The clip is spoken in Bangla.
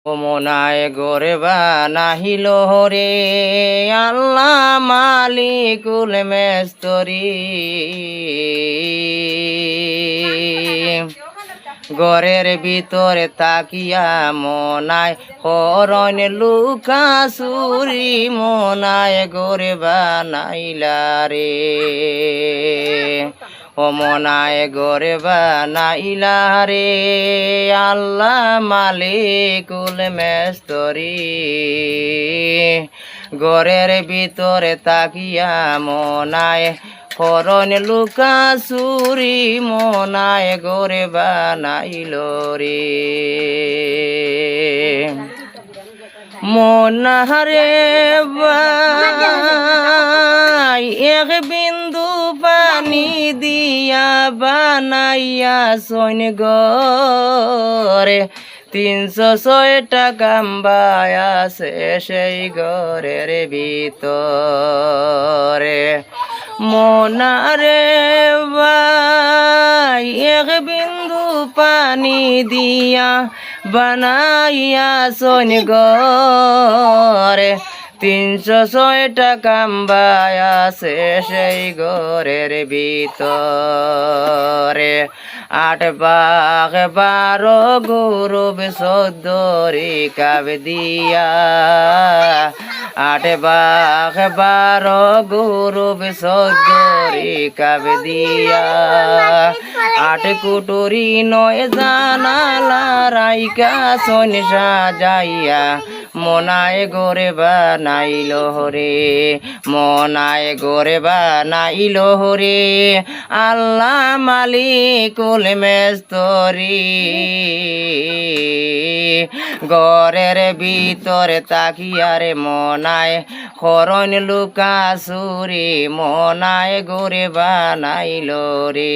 ও মনায় গরে বানাহিল রে আল্লাহ মালিকুল মেস্তরি ঘরের ভিতরে তাকিয়া মনায় হরণ লুকা সুরি মনায় গরে বানাইলা রে ও মনায় গরে বানাইলা রে আল্লাহ মালিকুল মেস্তরি ঘরের ভিতরে তাকিয়া মনায় হরণ লুকা সুরি মনায় গরে বানাইল রে মনারে ভাই এক বিন্দু পানি দিয়া বানাইয়া সৈন গরে 306 টাকা আছে সেই ঘরের ভিতরে মনারে ভাই এক বিন্দু পানি দিয়া বানাইয়া সৈন গরে 306 টাকা আছে সেই ঘরের ভিতরে 8 ভাগ 12 গরুব 14 রিকাব দিয়া 8 ভাগ 12 গরুব 14 রিকাব দিয়া 8 কুটুরি 9 জানালা রাইকা সোন সাজাইয়া মনায় গরে বানাইল রে মনায় গরে বানাইল রে আল্লাহ মালিকুল মেস্তরি ঘরের ভিতরে তাকিয়ারে মনায় হরণ লুকা সুরি মনায় গরে বানাইল রে।